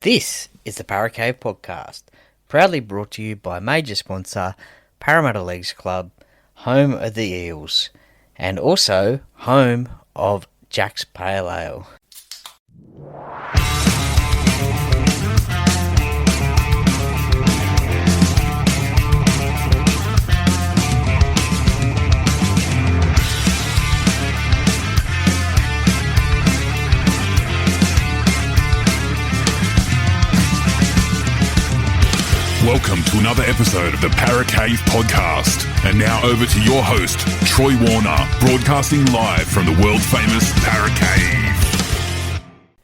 This is the Paracave Podcast, proudly brought to you by major sponsor Parramatta Leagues Club, home of the Eels, and also home of Jack's Pale Ale. Welcome to another episode of the Paracave Podcast. And now over to your host, Troy Warner, broadcasting live from the world-famous Paracave.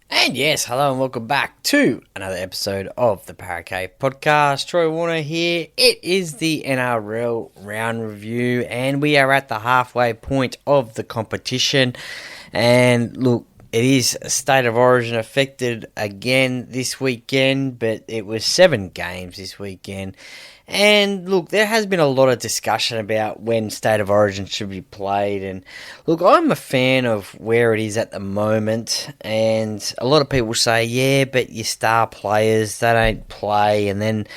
And yes, hello and welcome back to another episode of the Paracave Podcast. Troy Warner here. It is the NRL round review and we are at the halfway point of the competition. And look, it is State of Origin affected again this weekend, but it was 7 games this weekend. And look, there has been a lot of discussion about when State of Origin should be played. And look, I'm a fan of where it is at the moment. And a lot of people say, yeah, but your star players, they don't play. And then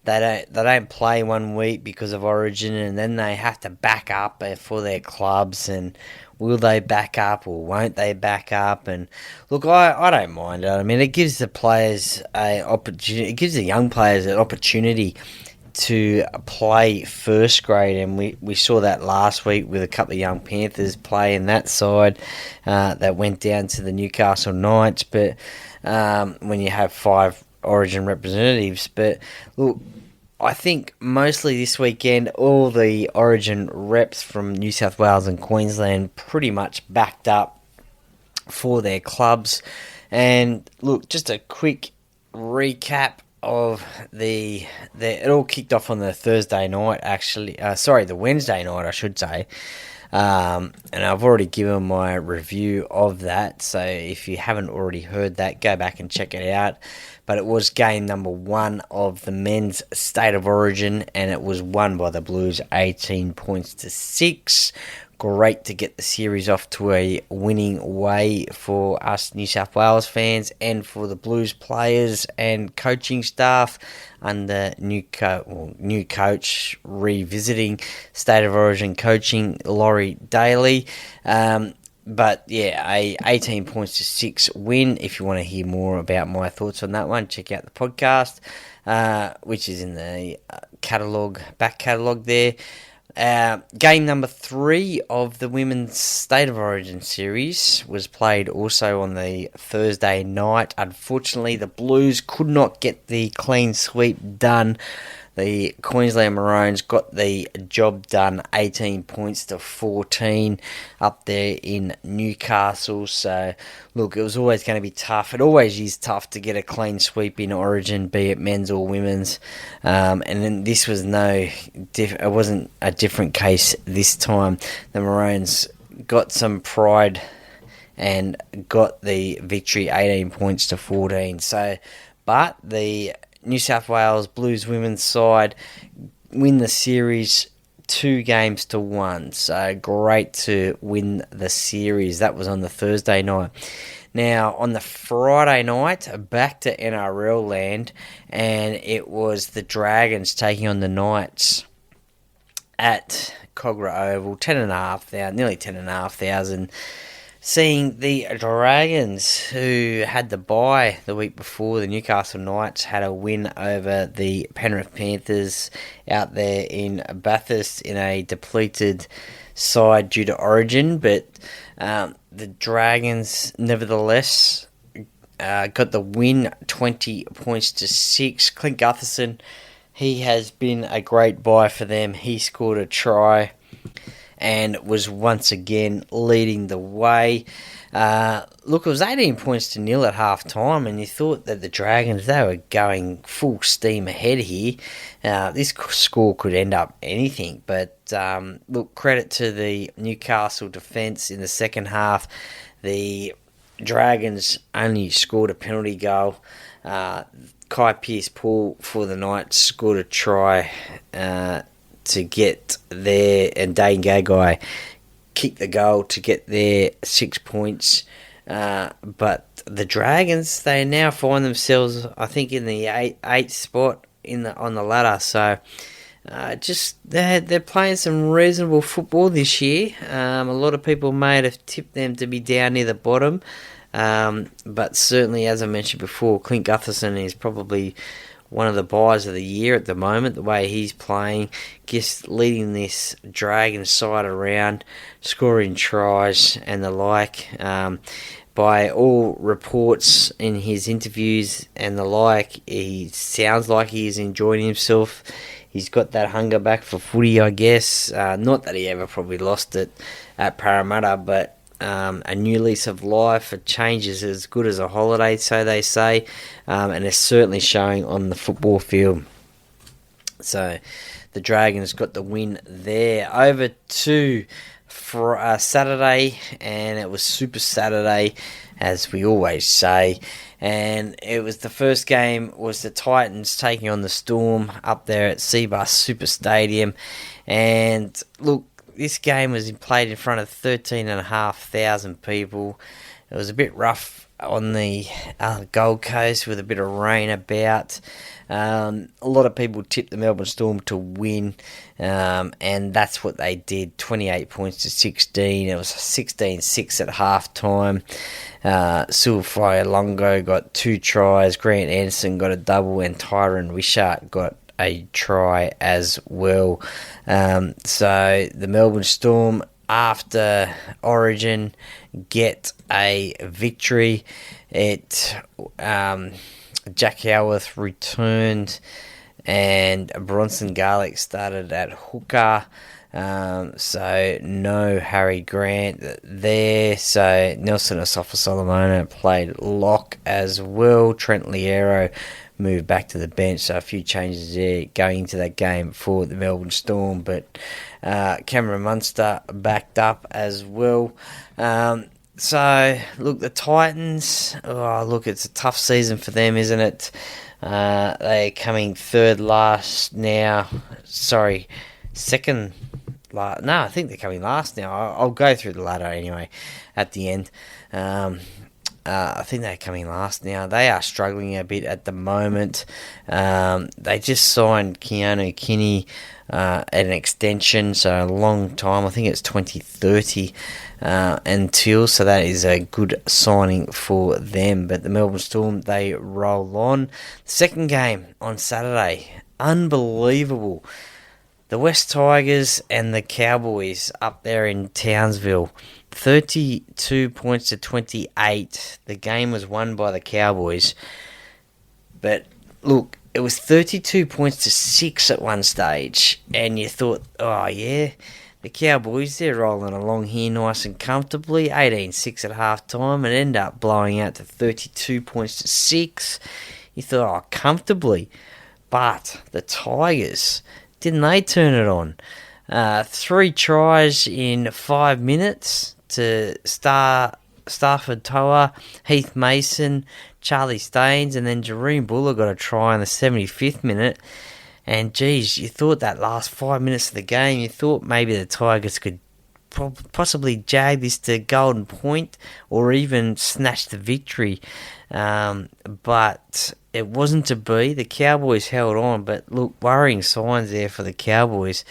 they don't play 1 week because of Origin. And then they have to back up for their clubs. And will they back up or won't they back up? And look, I don't mind it. I mean, it gives the players an opportunity. It gives the young players an opportunity to play first grade, and we saw that last week with a couple of young Panthers playing that side that went down to the Newcastle Knights. But when you have 5 Origin representatives, but look, I think mostly this weekend, all the Origin reps from New South Wales and Queensland pretty much backed up for their clubs. And look, just a quick recap of it all kicked off on the Thursday night, actually. The Wednesday night, I should say. And I've already given my review of that, so if you haven't already heard that, go back and check it out. But it was game number 1 of the men's State of Origin, and it was won by the Blues 18 points to 6. Great to get the series off to a winning way for us New South Wales fans and for the Blues players and coaching staff under new coach revisiting State of Origin coaching, Laurie Daly. But yeah, a 18 points to 6 win. If you want to hear more about my thoughts on that one, check out the podcast, which is in the back catalogue there. Game number 3 of the Women's State of Origin series was played also on the Thursday night. Unfortunately, the Blues could not get the clean sweep done. The Queensland Maroons got the job done, 18 points to 14 up there in Newcastle. So, look, it was always going to be tough. It always is tough to get a clean sweep in Origin, be it men's or women's. And then this was it wasn't a different case this time. The Maroons got some pride and got the victory, 18 points to 14. So, but the New South Wales Blues women's side win the series 2-1. So great to win the series. That was on the Thursday night. Now, on the Friday night, back to NRL land, and it was the Dragons taking on the Knights at Cogra Oval, nearly 10,500. Seeing the Dragons, who had the bye the week before, the Newcastle Knights had a win over the Penrith Panthers out there in Bathurst in a depleted side due to Origin. But the Dragons, nevertheless, got the win, 20 points to 6. Clint Gutherson, he has been a great buy for them. He scored a try and was once again leading the way. Look, it was 18 points to 0 at half time, and you thought that the Dragons, they were going full steam ahead here. This score could end up anything, but look, credit to the Newcastle defence in the second half. The Dragons only scored a penalty goal. Kai Pearce-Paul for the Knights scored a try to get there, and Dane Gagai kicked the goal to get their 6 points But the Dragons, they now find themselves, I think, in the eighth spot on the ladder. So they're playing some reasonable football this year. A lot of people may have tipped them to be down near the bottom. But certainly, as I mentioned before, Clint Gutherson is probably one of the buys of the year at the moment. The way he's playing, just leading this Dragon side around, scoring tries and the like. By all reports in his interviews and the like, he sounds like he is enjoying himself. He's got that hunger back for footy, I guess. Not that he ever probably lost it at Parramatta, but a new lease of life. A change is as good as a holiday, so they say, and it's certainly showing on the football field. So the Dragons got the win there. Over to for Saturday, and it was Super Saturday, as we always say. And it was the first game was the Titans taking on the Storm up there at Seabus Super Stadium. And look, this game was played in front of 13,500 people. It was a bit rough on the Gold Coast with a bit of rain about. A lot of people tipped the Melbourne Storm to win, and that's what they did, 28 points to 16. It was 16-6 at half-time. Silverfire Longo got 2 tries, Grant Anderson got a double, and Tyron Wishart got a try as well. So the Melbourne Storm, after Origin, get a victory. Jack Howarth returned, and Bronson Garlick started at hooker. So no Harry Grant there. So Nelson Asafa-Solomona played lock as well. Trent Liero moved back to the bench, so a few changes there going into that game for the Melbourne Storm. But Cameron Munster backed up as well. So, look, the Titans, it's a tough season for them, isn't it? They're coming second last now. No, I think they're coming last now. I'll go through the ladder anyway at the end. I think they're coming last now. They are struggling a bit at the moment. They just signed Keanu Kinney an extension, so a long time. I think it's 2030 until, so that is a good signing for them. But the Melbourne Storm, they roll on. Second game on Saturday, unbelievable. The West Tigers and the Cowboys up there in Townsville, 32 points to 28. The game was won by the Cowboys. But look, it was 32 points to 6 at one stage. And you thought, oh yeah, the Cowboys, they're rolling along here nice and comfortably. 18-6 at half-time, and ended up blowing out to 32 points to 6. You thought, oh, comfortably. But the Tigers, didn't they turn it on? 3 tries in 5 minutes to Stafford Toa, Heath Mason, Charlie Staines, and then Jareem Buller got a try in the 75th minute. And geez, you thought that last 5 minutes of the game, you thought maybe the Tigers could possibly jag this to golden point or even snatch the victory. But it wasn't to be. The Cowboys held on, but look, worrying signs there for the Cowboys,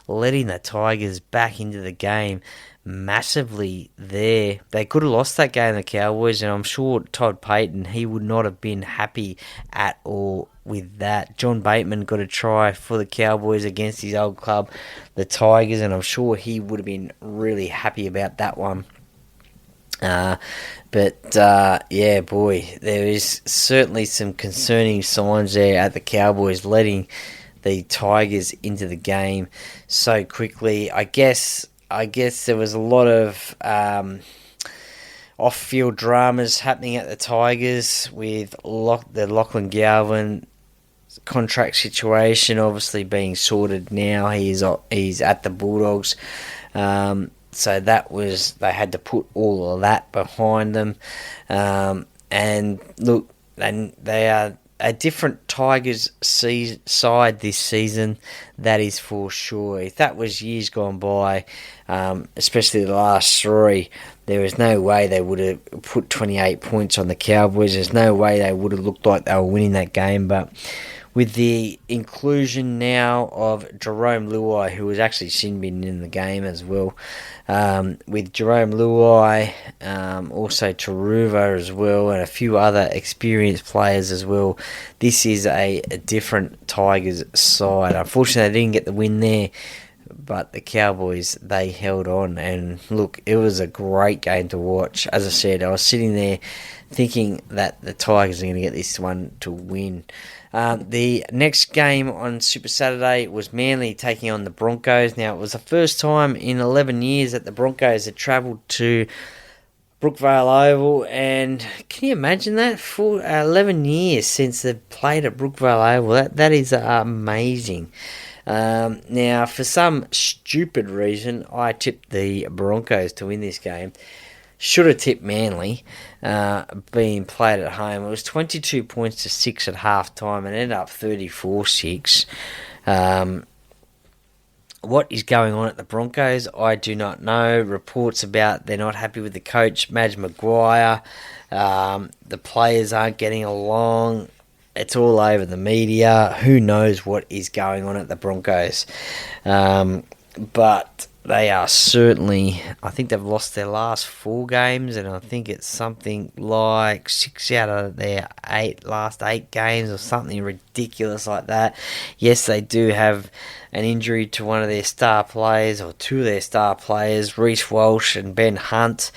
letting the Tigers back into the game massively there. They could have lost that game, the Cowboys, and I'm sure Todd Payton, he would not have been happy at all with that. John Bateman got a try for the Cowboys against his old club, the Tigers, and I'm sure he would have been really happy about that one. Yeah, boy, there is certainly some concerning signs there at the Cowboys letting the Tigers into the game so quickly. I guess there was a lot of off-field dramas happening at the Tigers with the Lachlan Galvin contract situation obviously being sorted now. He's at the Bulldogs. So they had to put all of that behind them. And look, they are a different Tigers side this season, that is for sure. If that was years gone by, especially the last 3, there is no way they would have put 28 points on the Cowboys. There's no way they would have looked like they were winning that game. But with the inclusion now of Jerome Luai, who was actually sin bin in the game as well, with Jerome Luai, also Taruva as well, and a few other experienced players as well, this is a different Tigers side. Unfortunately, they didn't get the win there, but the Cowboys, they held on. And look, it was a great game to watch. As I said, I was sitting there thinking that the Tigers are going to get this one to win. The next game on Super Saturday was Manly taking on the Broncos. Now, it was the first time in 11 years that the Broncos had travelled to Brookvale Oval, and can you imagine that? For 11 years since they've played at Brookvale Oval. That is amazing. Now, for some stupid reason, I tipped the Broncos to win this game. Should have tipped Manly, being played at home. It was 22 points to 6 at half time and ended up 34-6. What is going on at the Broncos, I do not know. Reports about they're not happy with the coach, Madge Maguire. The players aren't getting along. It's all over the media. Who knows what is going on at the Broncos? But they are certainly, I think they've lost their last 4 games, and I think it's something like 6 out of their last 8 games or something ridiculous like that. Yes, they do have an injury to one of their star players, or 2 of their star players, Reece Walsh and Ben Hunt.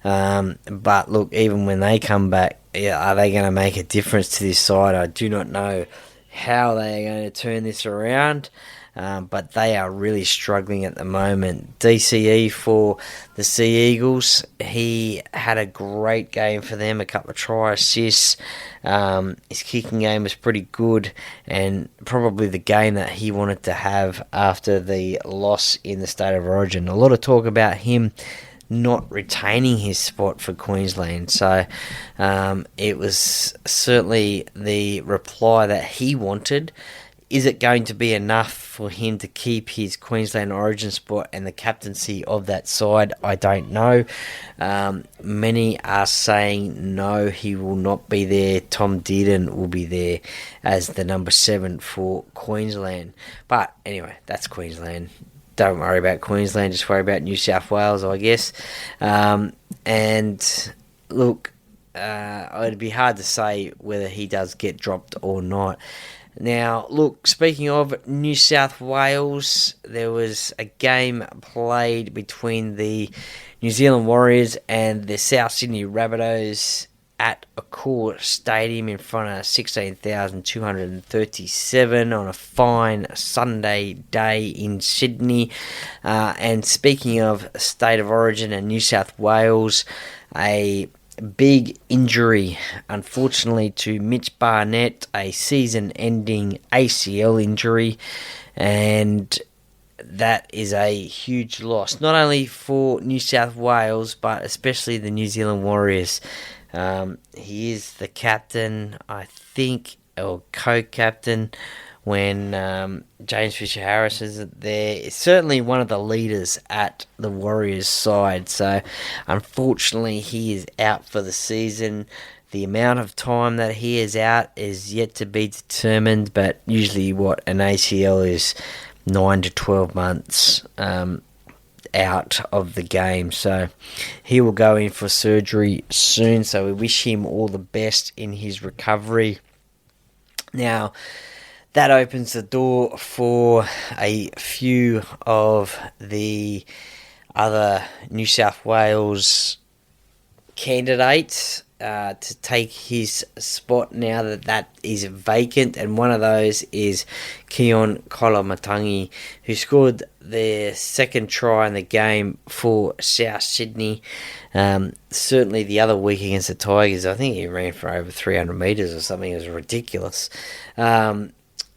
But look, even when they come back, are they going to make a difference to this side? I do not know how they are going to turn this around. But they are really struggling at the moment. DCE for the Sea Eagles, he had a great game for them, a couple of try assists. His kicking game was pretty good, and probably the game that he wanted to have after the loss in the State of Origin. A lot of talk about him not retaining his spot for Queensland. So it was certainly the reply that he wanted. Is it going to be enough for him to keep his Queensland Origin spot and the captaincy of that side? I don't know. Many are saying no, he will not be there. Tom Dearden will be there as the number 7 for Queensland. But anyway, that's Queensland. Don't worry about Queensland, just worry about New South Wales, I guess. And look, it'd be hard to say whether he does get dropped or not. Now, look, speaking of New South Wales, there was a game played between the New Zealand Warriors and the South Sydney Rabbitohs at Accor Stadium in front of 16,237 on a fine Sunday day in Sydney. And speaking of State of Origin and New South Wales, a big injury, unfortunately, to Mitch Barnett, a season-ending ACL injury, and that is a huge loss, not only for New South Wales, but especially the New Zealand Warriors. He is the captain, I think, or co-captain, when James Fisher-Harris is there. It's certainly one of the leaders at the Warriors side. So, unfortunately, he is out for the season. The amount of time that he is out is yet to be determined, but usually what an ACL is 9 to 12 months out of the game. So, he will go in for surgery soon. So, we wish him all the best in his recovery. Now, that opens the door for a few of the other New South Wales candidates to take his spot now that is vacant, and one of those is Keon Koloamatangi, who scored the second try in the game for South Sydney. Certainly the other week against the Tigers, I think he ran for over 300 metres or something. It was ridiculous.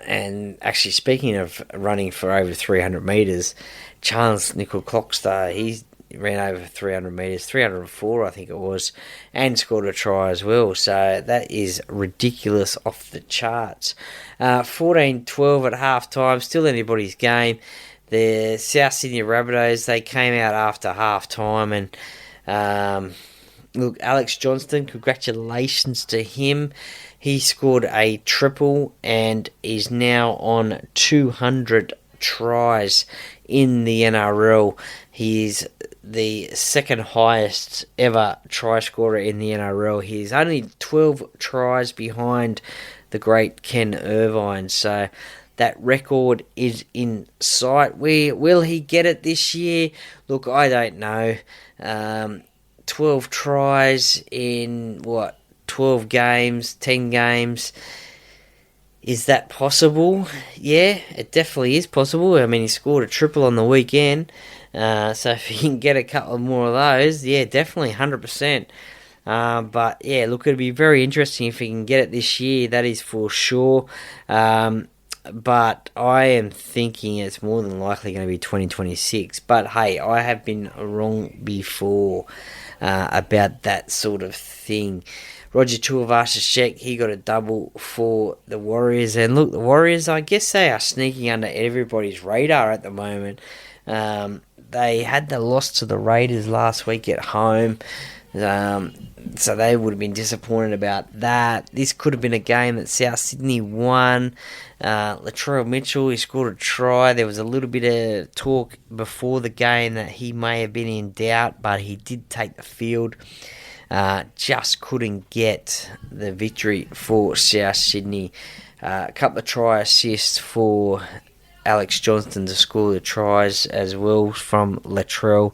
And actually, speaking of running for over 300 metres, Charles Nickel-Clockstar, he ran over 300 metres, 304 I think it was, and scored a try as well. So that is ridiculous, off the charts. 14-12 at half-time, still anybody's game. The South Sydney Rabbitohs, they came out after half-time and Look, Alex Johnston, congratulations to him. He scored a triple and is now on 200 tries in the NRL. He is the second highest ever try scorer in the NRL. He's only 12 tries behind the great Ken Irvine. So that record is in sight. Will he get it this year? Look, I don't know. 12 tries in 12 games, 10 games. Is that possible? Yeah, it definitely is possible. I mean, he scored a triple on the weekend. So if he can get a couple more of those, yeah, definitely 100%. But yeah, look, it'll be very interesting if he can get it this year. That is for sure. But I am thinking it's more than likely going to be 2026. But hey, I have been wrong before about that sort of thing. Roger Tuivasa-Sheck, he got a double for the Warriors. And look, the Warriors, I guess they are sneaking under everybody's radar at the moment. They had the loss to the Raiders last week at home. So they would have been disappointed about that. This could have been a game that South Sydney won. Latrell Mitchell, he scored a try. There was a little bit of talk before the game that he may have been in doubt, but he did take the field. Just couldn't get the victory for South Sydney. A couple of try assists for Alex Johnston to score the tries as well from Latrell.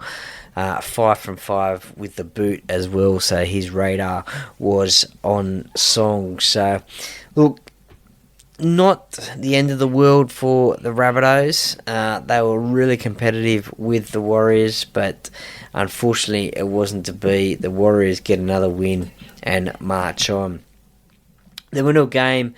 5 from 5 with the boot as well, so his radar was on song. So, look, not the end of the world for the Rabbitohs. They were really competitive with the Warriors, but unfortunately it wasn't to be. The Warriors get another win and march on. The winner game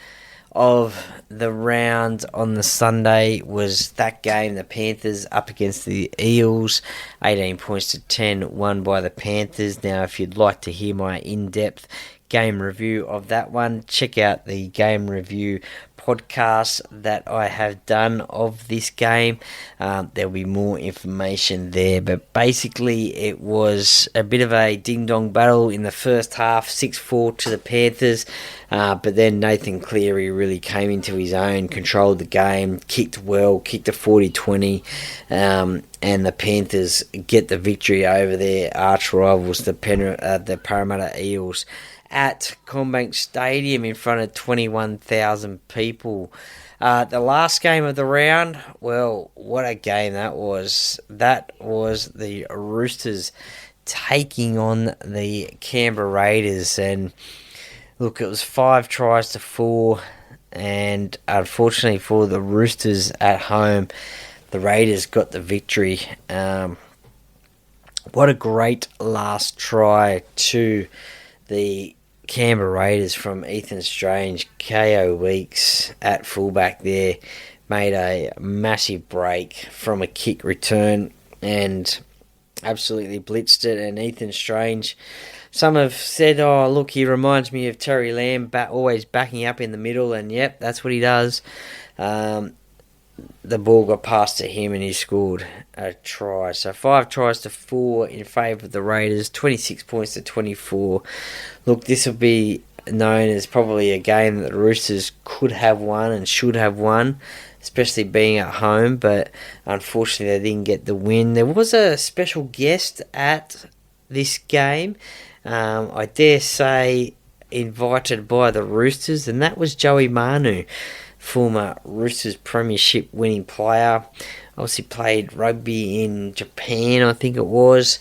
of the round on the Sunday was that game, the Panthers up against the Eels, 18 points to 10, won by the Panthers. Now, if you'd like to hear my in-depth game review of that one, check out the game review podcast that I have done of this game. There'll be more information there, but basically it was a bit of a ding-dong battle in the first half, 6-4 to the Panthers, but then Nathan Cleary really came into his own, controlled the game, kicked a 40-20, and the Panthers get the victory over their arch rivals, the Parramatta Eels, at CommBank Stadium in front of 21,000 people. The last game of the round, well, what a game that was. That was the Roosters taking on the Canberra Raiders. And look, it was 5 tries to 4. And unfortunately for the Roosters at home, the Raiders got the victory. What a great last try to the Canberra Raiders from Ethan Strange. KO Weeks at fullback there made a massive break from a kick return and absolutely blitzed it. And Ethan Strange, some have said, oh look, he reminds me of Terry Lamb, always backing up in the middle, and yep, that's what he does. The ball got passed to him and he scored a try. So 5 tries to 4 in favour of the Raiders, 26 points to 24. Look, this will be known as probably a game that the Roosters could have won and should have won, especially being at home, but unfortunately they didn't get the win. There was a special guest at this game, I dare say invited by the Roosters, and that was Joey Manu, former Roosters premiership winning player. Obviously played rugby in Japan, I think it was.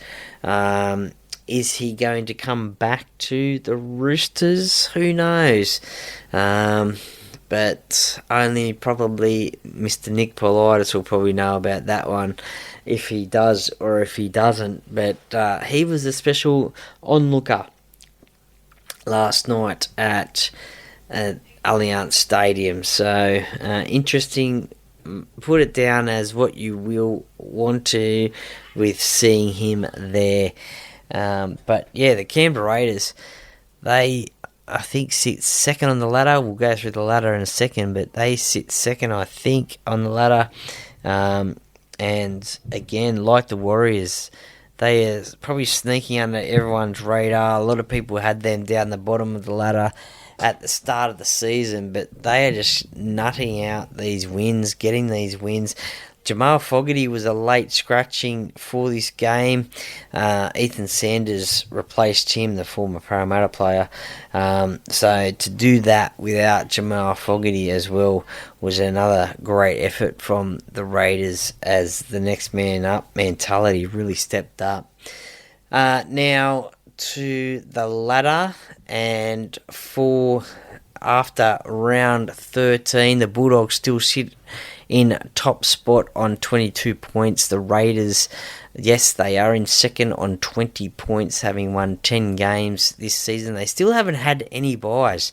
Is he going to come back to the Roosters? Who knows? But only probably Mr. Nick Politis will probably know about that one, if he does or if he doesn't. But he was a special onlooker last night at Allianz Stadium. So interesting. Put it down as what you will want to with seeing him there. But yeah, the Canberra Raiders, they I think sit second on the ladder. We'll go through the ladder in a second, but they sit second, I think, on the ladder. And again, like the Warriors, They are probably sneaking under everyone's radar. A lot of people had them down the bottom of the ladder at the start of the season, but they are just nutting out these wins, getting these wins. Jamal Fogarty was a late scratching for this game. Ethan Sanders replaced him, the former Parramatta player. So to do that without Jamal Fogarty as well was another great effort from the Raiders, as the next man up mentality really stepped up. Now to the ladder, and after round 13, the Bulldogs still sit in top spot on 22 points. The Raiders, yes, they are in second on 20 points, having won 10 games this season. They still haven't had any buys.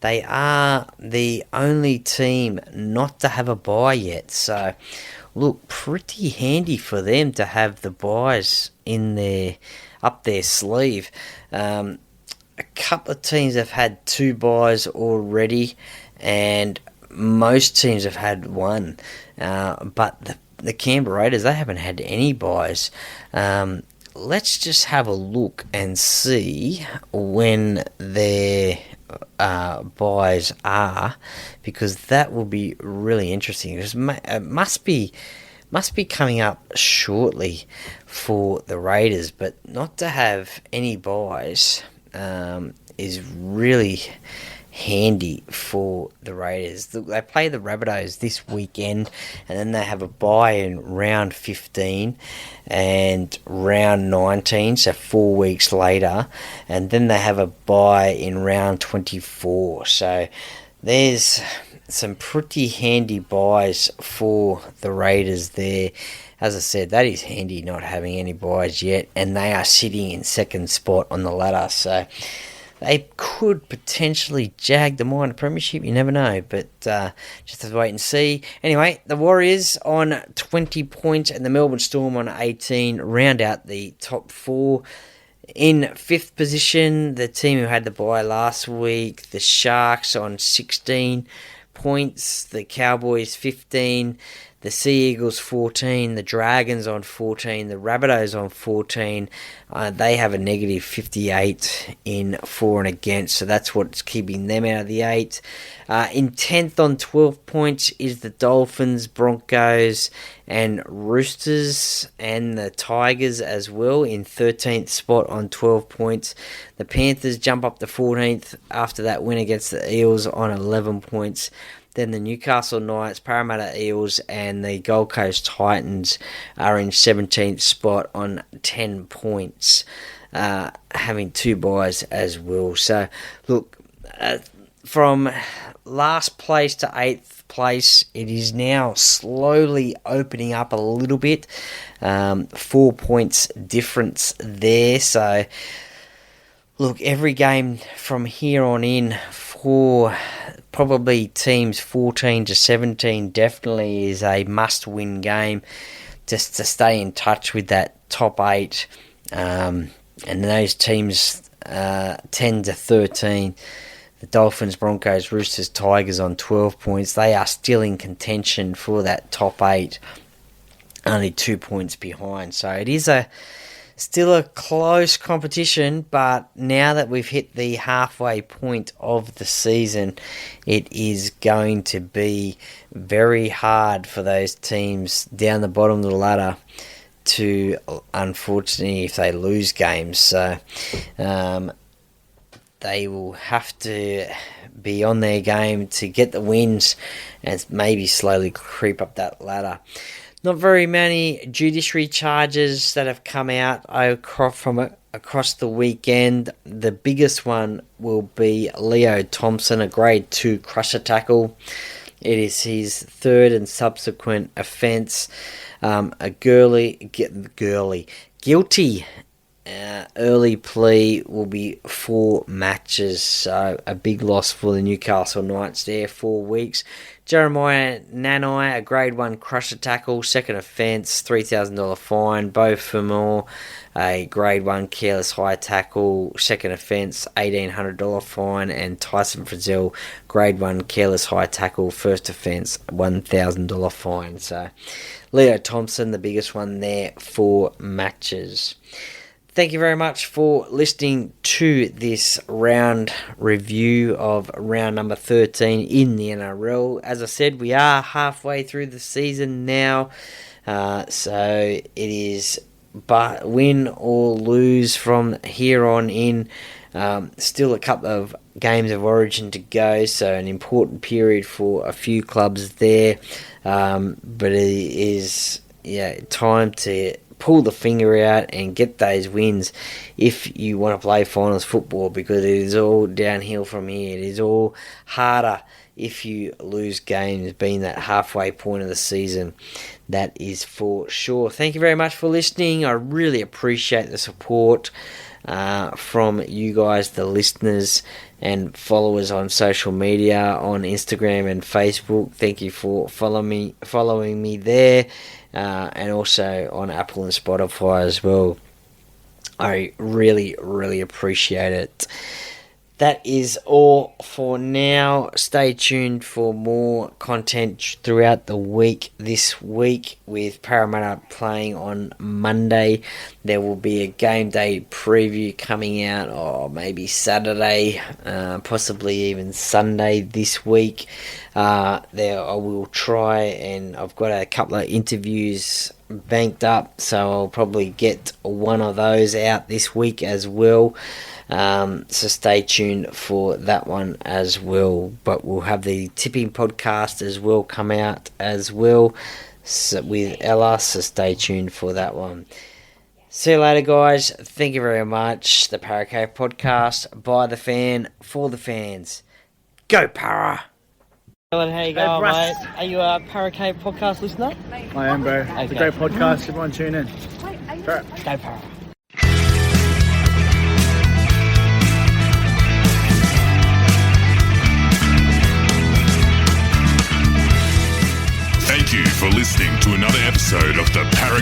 They are the only team not to have a bye yet. So, look, pretty handy for them to have the buys up their sleeve. A couple of teams have had 2 buys already, and most teams have had 1, but the Canberra Raiders, they haven't had any buys. Let's just have a look and see when their buys are, because that will be really interesting. It must be coming up shortly for the Raiders, but not to have any buys is really handy for the Raiders. They play the Rabbitohs this weekend, and then they have a bye in round 15 and round 19, so 4 weeks later, and then they have a bye in round 24. So there's some pretty handy buys for the Raiders there. As I said, that is handy not having any buys yet, and they are sitting in second spot on the ladder, so they could potentially jag the minor premiership. You never know, but just have to wait and see. Anyway, the Warriors on 20 points and the Melbourne Storm on 18 round out the top 4. In 5th position, the team who had the bye last week, the Sharks on 16 points, the Cowboys 15, the Sea Eagles 14, the Dragons on 14, the Rabbitohs on 14. They have a negative 58 in for and against, so that's what's keeping them out of the 8. In 10th on 12 points is the Dolphins, Broncos and Roosters, and the Tigers as well in 13th spot on 12 points. The Panthers jump up to 14th after that win against the Eels on 11 points. Then the Newcastle Knights, Parramatta Eels and the Gold Coast Titans are in 17th spot on 10 points, having 2 buys as well. So, look, from last place to 8th place, it is now slowly opening up a little bit. 4 points difference there. So, look, every game from here on in for probably teams 14 to 17 definitely is a must-win game just to stay in touch with that top 8. And those teams 10 to 13, the Dolphins, Broncos, Roosters, Tigers on 12 points, they are still in contention for that top 8, only 2 points behind. So it is still a close competition, but now that we've hit the halfway point of the season, it is going to be very hard for those teams down the bottom of the ladder to, unfortunately, if they lose games. So they will have to be on their game to get the wins and maybe slowly creep up that ladder. Not very many judiciary charges that have come out across the weekend. The biggest one will be Leo Thompson, a grade 2 crusher tackle. It is his 3rd and subsequent offence. Guilty early plea will be 4 matches, so a big loss for the Newcastle Knights there, 4 weeks. Jeremiah Nanai, a grade 1 crusher tackle, second offence, $3,000 fine. Bo Famore, a grade 1 careless high tackle, second offence, $1,800 fine. And Tyson Frizzell, grade 1 careless high tackle, first offence, $1,000 fine. So Leo Thompson, the biggest one there, 4 matches. Thank you very much for listening to this round review of round number 13 in the NRL. As I said, we are halfway through the season now, so it is but win or lose from here on in. Still a couple of games of origin to go, so an important period for a few clubs there, but it is time to pull the finger out and get those wins if you want to play finals football, because it is all downhill from here. It is all harder if you lose games, being that halfway point of the season. That is for sure. Thank you very much for listening. I really appreciate the support from you guys, the listeners and followers on social media, on Instagram and Facebook. Thank you for following me there, and also on Apple and Spotify as well. I really, really appreciate it. That is all for now. Stay tuned for more content throughout the week. This week, with Parramatta playing on Monday, there will be a game day preview coming out, or maybe Saturday, possibly even Sunday this week. There I will try, and I've got a couple of interviews banked up, so I'll probably get one of those out this week as well. So stay tuned for that one as well. But we'll have the tipping podcast as well come out as well, with Ella, so stay tuned for that one. See you later, guys. Thank you very much. The Para Cave podcast, by the fan, for the fans. Go Para! How you going, mate? Are you a Para Cave podcast listener? I am, bro. It's a great podcast. Everyone tune in. Go Para! Thank you for listening to another episode of the Para